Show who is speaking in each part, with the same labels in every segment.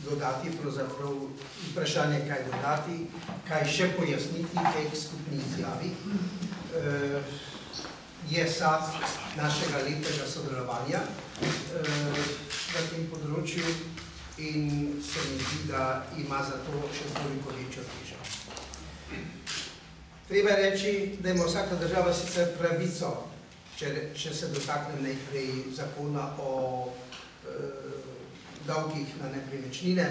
Speaker 1: dodati, pravzaprav vprašanje, kaj dodati, kaj še pojasniti tej skupni izjavi. Je sad našega lepega sodelovanja na tem področju in se mi zdi, da ima za to še toliko večjo težo. Treba reči, da ima vsaka država sicer pravico, če se dotaknem najprej zakona o davkih na nepremičnine,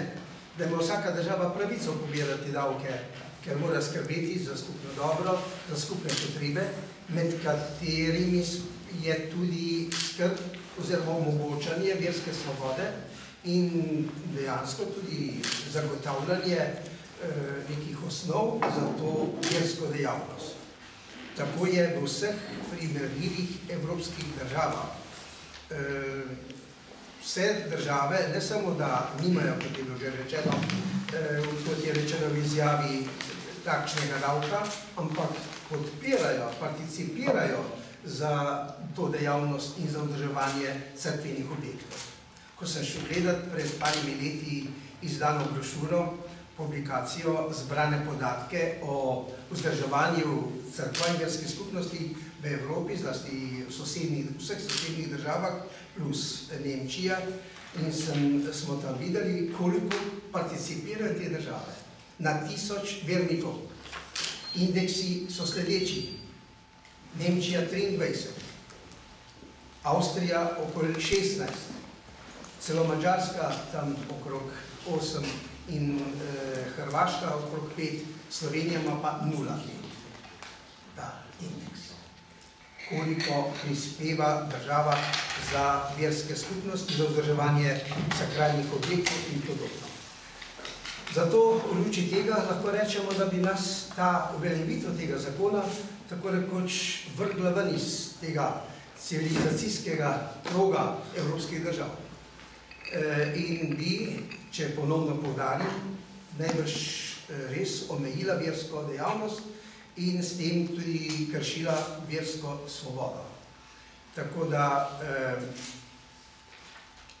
Speaker 1: da ima vsaka država pravico pobirati davke, ker mora skrbeti za skupno dobro, za skupne potrebe, med katerimi je tudi skrb oziroma omogočanje verske svobode in dejansko tudi zagotavljanje nekih osnov za to versko dejavnost. Tako je v vseh primerljivih evropskih državah. Vse države, ne samo da nimajo, kot je bilo že rečeno, kot je rečeno v izjavi, takšnega davka, ampak podpirajo, participirajo za to dejavnost in za vzdrževanje cerkvenih objektov. Ko sem šel gledati pred parimi leti izdano brošuro, publikacijo zbrane podatke o vzdrževanju cerkva in verskih skupnosti v Evropi, zlasti v vseh sosednjih državah, plus Nemčija, in smo tam videli, koliko participirajo te države. Na 1000 vernikov. Indeksi so sledeči. Nemčija 23, Avstrija okoli 16, celo Madžarska tam okrog 8 in Hrvaška okrog 5, Slovenija ima pa 0 ta indeks. Koliko prispeva država za verske skupnosti, za vzdrževanje sakralnih objektov in podobno. Zato v luči tega lahko rečemo, da bi nas ta uveljavitev tega zakona tako rekoč vrgla ven iz tega civilizacijskega kroga evropskih držav. In bi, če ponovno poudarim, najbrž res omejila versko dejavnost in s tem tudi kršila versko svobodo. Tako da,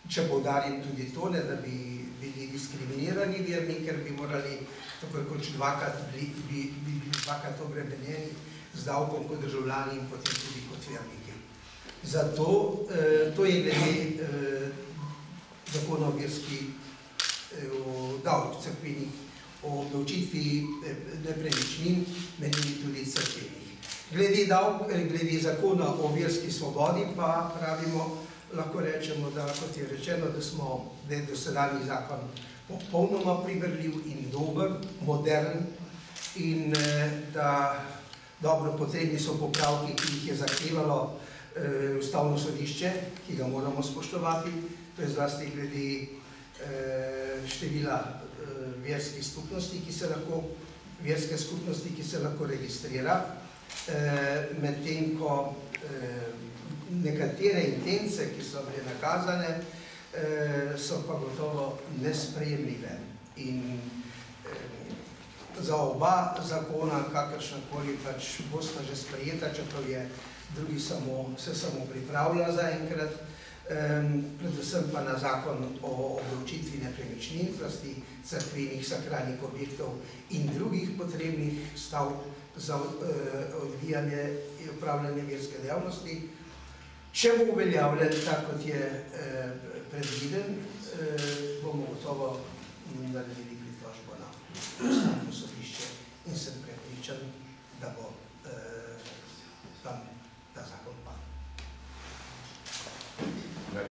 Speaker 1: če poudarim tudi to, da bi bili diskriminirani verni, ker bi morali tako rekoč dvakrat obremenjeni z davkom kot državljani in potem tudi kot verniki. Zato, to je glede zakona o verski davk cerkvenih, o obdavčitvi nepremičnin, med njimi tudi cerkvenih. Glede zakona o verski svobodi pa pravimo, lahko rečemo, da kot je rečeno, da je dosedanji zakon popolnoma primerljiv in dober, modern in da dobro potrebni so popravki, ki jih je zahtevalo Ustavno sodišče, ki ga moramo spoštovati, to je zlasti glede števila verskih skupnosti, ki se lahko registrira, medtem ko nekatere intence, ki so bile nakazane, so pa gotovo nesprejemljive. In za oba zakona, kakršnakoli pač bosta že sprejeta, čeprav je drugi se samo pripravlja zaenkrat, predvsem pa na zakon o obdavčitvi nepremičnin, zlasti cerkvenih sakralnih objektov in drugih potrebnih stavb za odvijanje in upravljanje verske dejavnosti. Če bo uveljavljen tako, kot je predviden, bomo gotovo naredili pritožbo na Ustavno sodišče in sem prepričan, da bo